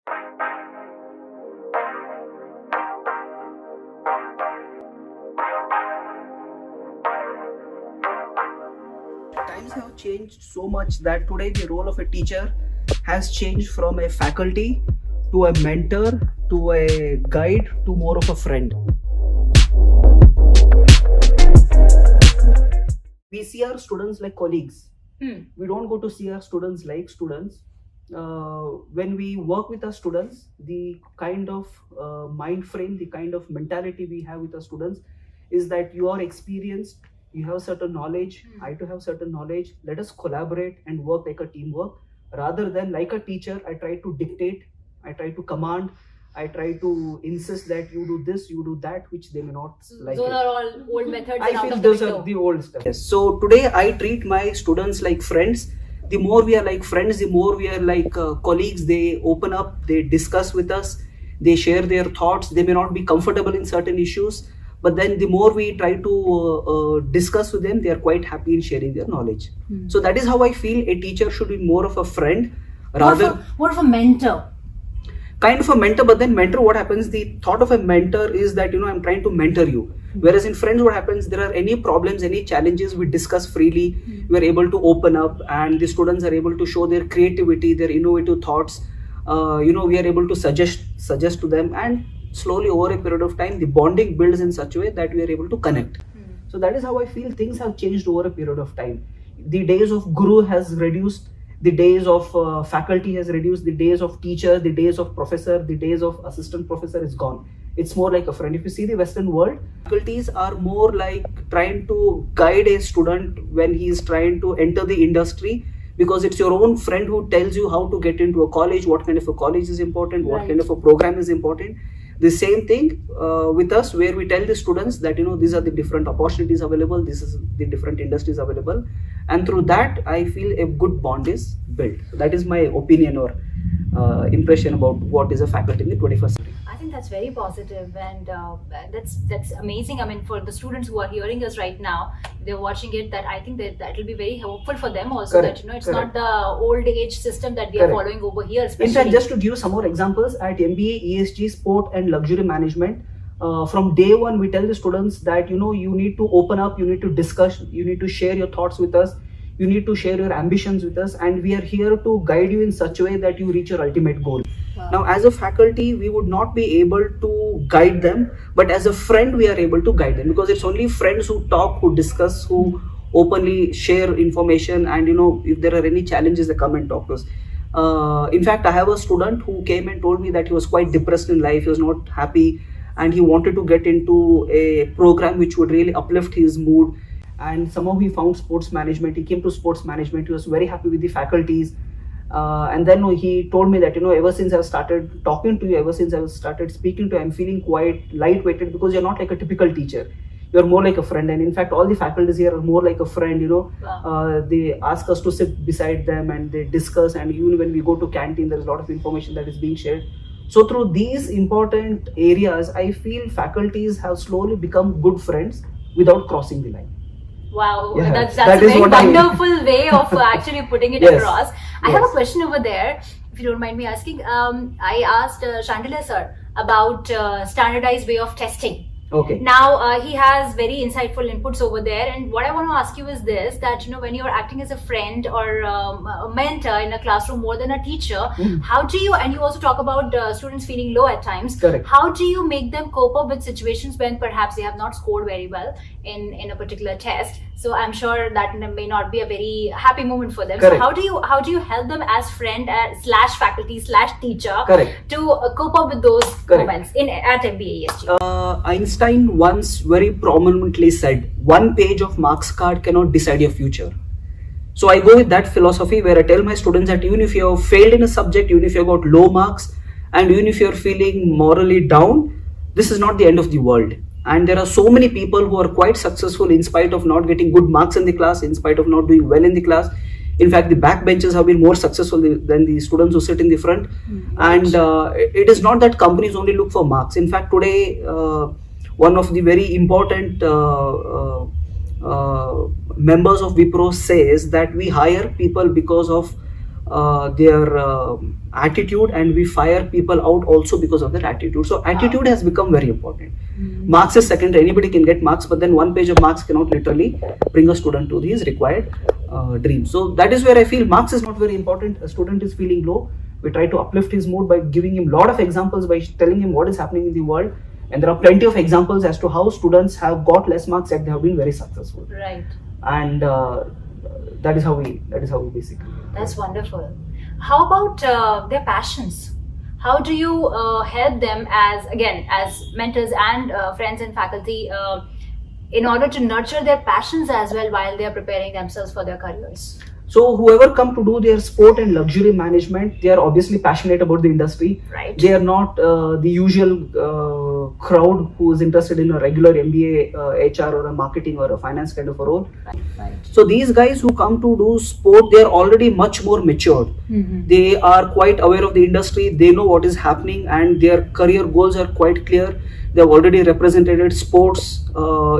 Times have changed so much that today the role of a teacher has changed from a faculty to a mentor to a guide to more of a friend. We see our students like colleagues. We don't go to see our students like students. When we work with our students, the kind of mind frame, the kind of mentality we have with our students is that you are experienced, you have certain knowledge, I too have certain knowledge. Let us collaborate and work like a teamwork, rather than like a teacher. I try to dictate, I try to command, I try to insist that you do this, you do that, which they may not like. Those are all old methods. I feel those are the old stuff. Yes. So today I treat my students like friends. The more we are like friends, the more we are like colleagues. They open up, they discuss with us, they share their thoughts. They may not be comfortable in certain issues, but then the more we try to discuss with them, they are quite happy in sharing their knowledge. So that is how I feel a teacher should be more of a friend, rather more of a mentor. Kind of a mentor. But then mentor, what happens, the thought of a mentor is that, I'm trying to mentor you. Whereas in friends, what happens, there are any problems, any challenges, we discuss freely. We are able to open up, and the students are able to show their creativity, their innovative thoughts. We are able to suggest to them, and slowly over a period of time, the bonding builds in such a way that we are able to connect. So that is how I feel things have changed over a period of time. The days of guru has reduced, the days of faculty has reduced, the days of teacher, the days of professor, the days of assistant professor is gone. It's more like a friend. If you see the Western world, faculties are more like trying to guide a student when he is trying to enter the industry, because it's your own friend who tells you how to get into a college, what kind of a college is important, what kind of a program is important. The same thing with us, where we tell the students that these are the different opportunities available, this is the different industries available, and through that I feel a good bond is built. So that is my opinion or impression about what is a faculty in the 21st century. I think that's very positive, and that's amazing. I mean, for the students who are hearing us right now, they're watching it, that I think that will be very helpful for them also. Correct. That it's not the old age system that we are following over here. Especially. In fact, just to give some more examples, at MBA, ESG, Sport and Luxury Management, from day one, we tell the students that you need to open up, you need to discuss, you need to share your thoughts with us, you need to share your ambitions with us, and we are here to guide you in such a way that you reach your ultimate goal. Wow. Now, as a faculty, we would not be able to guide them, but as a friend, we are able to guide them, because it's only friends who talk, who discuss, who openly share information, and if there are any challenges, they come and talk to us. In fact, I have a student who came and told me that he was quite depressed in life, he was not happy, and he wanted to get into a program which would really uplift his mood. And somehow he found sports management. He came to sports management. He was very happy with the faculties. And then he told me that, ever since I've started talking to you, ever since I've started speaking to you, I'm feeling quite lightweighted, because you're not like a typical teacher. You're more like a friend. And in fact, all the faculties here are more like a friend, Wow. They ask us to sit beside them and they discuss. And even when we go to canteen, there's a lot of information that is being shared. So through these important areas, I feel faculties have slowly become good friends without crossing the line. Wow, Yeah, that's that a is very what I mean. wonderful way of actually putting it Yes. across. I have a Yes. question over there, if you don't mind me asking. I asked Chandelier sir about standardized way of testing. Okay. Now he has very insightful inputs over there, and what I want to ask you is this: that when you're acting as a friend or a mentor in a classroom more than a teacher, how do you, and you also talk about students feeling low at times, Correct. how do you make them cope up with situations when perhaps they have not scored very well in a particular test? So I'm sure that may not be a very happy moment for them. Correct. So how do you help them as friend slash faculty slash teacher Correct. to cope up with those Correct. moments at MBA ESG? Einstein once very prominently said, one page of marks card cannot decide your future. So I go with that philosophy, where I tell my students that even if you have failed in a subject, even if you have got low marks, and even if you're feeling morally down, this is not the end of the world. And there are so many people who are quite successful in spite of not getting good marks in the class, in spite of not doing well in the class. In fact, the backbenchers have been more successful than the students who sit in the front. And it is not that companies only look for marks. In fact, today, one of the very important members of Wipro says that we hire people because of their attitude, and we fire people out also because of their attitude. So attitude has become very important. Marks is secondary. Anybody can get marks, but then one page of marks cannot literally bring a student to his required dream. So that is where I feel marks is not very important. A student is feeling low, we try to uplift his mood by giving him a lot of examples, by telling him what is happening in the world. And there are plenty of examples as to how students have got less marks yet they have been very successful. Right. And that is how we basically. That's wonderful. How about their passions? How do you help them as mentors and friends and faculty in order to nurture their passions as well while they are preparing themselves for their careers? So whoever come to do their sport and luxury management, they are obviously passionate about the industry. Right. They are not the usual crowd who is interested in a regular MBA, HR or a marketing or a finance kind of a role. Right. So these guys who come to do sport, they are already much more matured. They are quite aware of the industry. They know what is happening, and their career goals are quite clear. They have already represented sports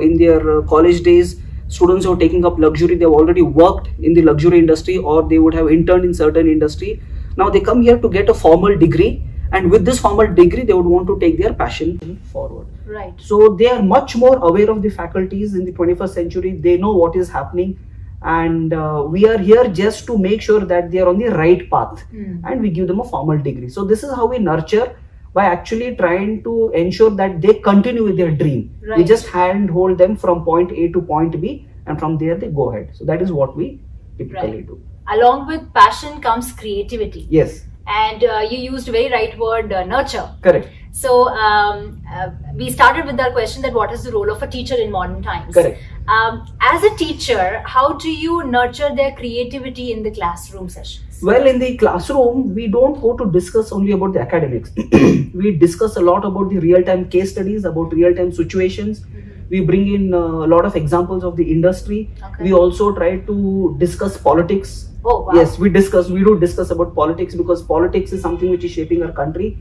in their college days. Students who are taking up luxury, they have already worked in the luxury industry, or they would have interned in certain industry. Now they come here to get a formal degree, and with this formal degree they would want to take their passion forward. Right. So they are much more aware of the faculties in the 21st century. They know what is happening, and we are here just to make sure that they are on the right path, and we give them a formal degree. So this is how we nurture, by actually trying to ensure that they continue with their dream. Right. We just handhold them from point A to point B, and from there they go ahead. So that is what we typically do. Along with passion comes creativity. Yes. And you used a very right word, nurture. Correct. So we started with our question that what is the role of a teacher in modern times? Correct. As a teacher, how do you nurture their creativity in the classroom sessions? Well, in the classroom, we don't go to discuss only about the academics. We discuss a lot about the real-time case studies, about real-time situations. We bring in a lot of examples of the industry. Okay. We also try to discuss politics. Oh, wow. Yes, we do discuss about politics, because politics is something which is shaping our country.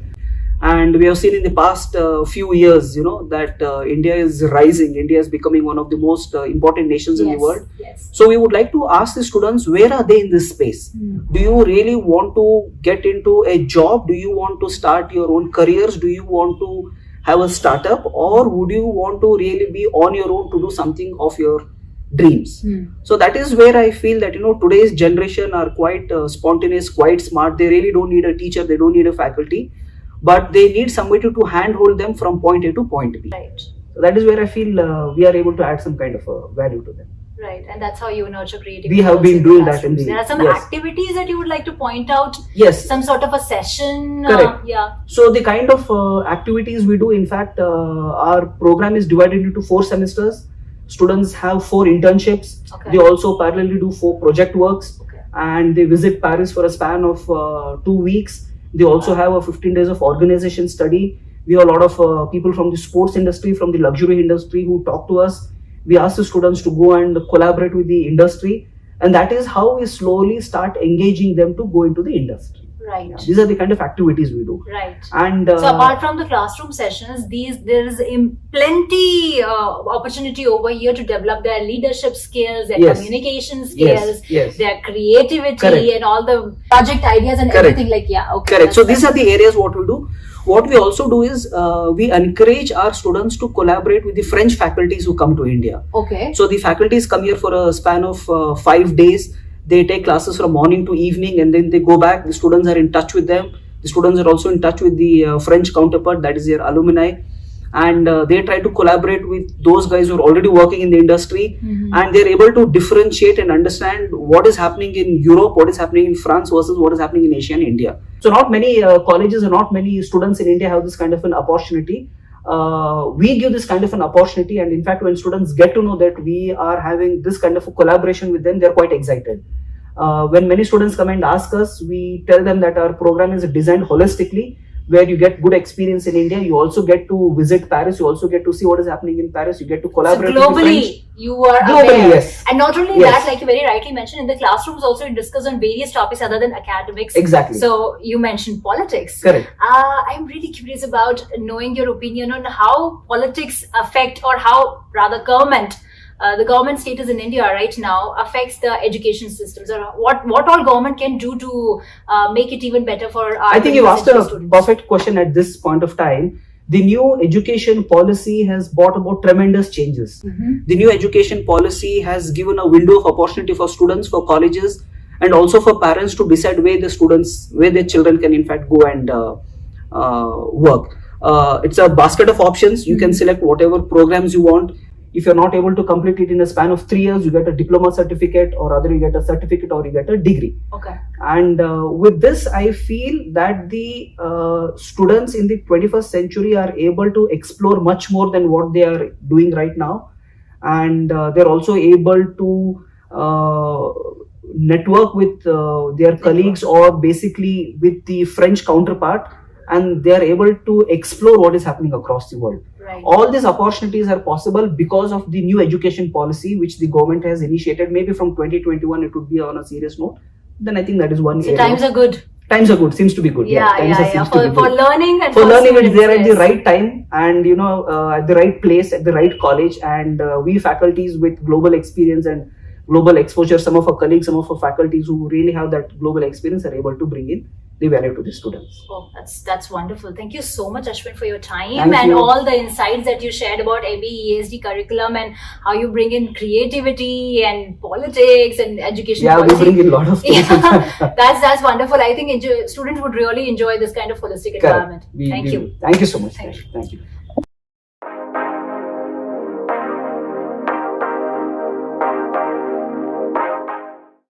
And we have seen in the past few years, that India is rising. India is becoming one of the most important nations in the world. Yes. So we would like to ask the students, where are they in this space? Do you really want to get into a job? Do you want to start your own careers? Do you want to have a startup? Or would you want to really be on your own to do something of your dreams? So that is where I feel that today's generation are quite spontaneous, quite smart. They really don't need a teacher, they don't need a faculty, but they need somebody to handhold them from point A to point B. Right. So that is where I feel we are able to add some kind of value to them. Right, and that's how you nurture creativity. We have also been in the doing that in classrooms. the. There are some yes. activities that you would like to point out. Yes. Some sort of a session. Correct. Yeah. So the kind of activities we do, in fact, our program is divided into 4 semesters. Students have 4 internships. Okay. They also parallelly do 4 project works, Okay. and they visit Paris for a span of 2 weeks. They also have a 15 days of organization study. We have a lot of people from the sports industry, from the luxury industry who talk to us. We ask the students to go and collaborate with the industry, and that is how we slowly start engaging them to go into the industry. Right. These are the kind of activities we do. Right. And So apart from the classroom sessions, there is plenty opportunity over here to develop their leadership skills, their Yes. communication skills, yes. their creativity, Correct. and all the project ideas and Correct. everything. Like, yeah, okay. Correct. So that's these are the areas what we do. What we also do is we encourage our students to collaborate with the French faculties who come to India. okay. So the faculties come here for a span of 5 days. They take classes from morning to evening, and then they go back. The students are in touch with them. The students are also in touch with the French counterpart, that is their alumni. And they try to collaborate with those guys who are already working in the industry, and they're able to differentiate and understand what is happening in Europe, what is happening in France versus what is happening in Asia and India. So not many colleges or not many students in India have this kind of an opportunity. We give this kind of an opportunity, and in fact, when students get to know that we are having this kind of a collaboration with them, they're quite excited. When many students come and ask us, we tell them that our program is designed holistically, where you get good experience in India, you also get to visit Paris, you also get to see what is happening in Paris, you get to So collaborate with the French. globally, you are Globally, aware. yes. And not only Yes. that, like you very rightly mentioned, in the classrooms also you discuss on various topics other than academics. Exactly. So you mentioned politics. Correct. I'm really curious about knowing your opinion on how politics affect, or how rather government the government status in India right now affects the education systems, or what all government can do to make it even better for our I think you asked a students? perfect question at this point of time. The new education policy has brought about tremendous changes. The new education policy has given a window of opportunity for students, for colleges, and also for parents to decide where their children can in fact go and work. It's a basket of options. You can select whatever programs you want. If you're not able to complete it in a span of 3 years, you get a diploma certificate, or other you get a certificate, or you get a degree. Okay. And with this, I feel that the students in the 21st century are able to explore much more than what they are doing right now. And they're also able to network with their colleagues, or basically with the French counterpart, and they are able to explore what is happening across the world. Right. All these opportunities are possible because of the new education policy which the government has initiated. Maybe from 2021 it would be on a serious note. Then I think that is one So area. times are good. Times are good. Seems to be good. Times seems to be For good. learning and For learning, it's there at the students, right time, and at the right place, at the right college. And we faculties with global experience and global exposure, some of our colleagues, some of our faculties who really have that global experience, are able to bring in the value to the students. Oh, that's wonderful. Thank you so much, Ashwin, for your time Thank and you. all the insights that you shared about MBE ESD curriculum and how you bring in creativity and politics and education Yeah, we policy. bring in a lot of things. Yeah, that's wonderful. I think students would really enjoy this kind of holistic environment. Correct. Thank you. Thank you so much. Thank you. Thank you.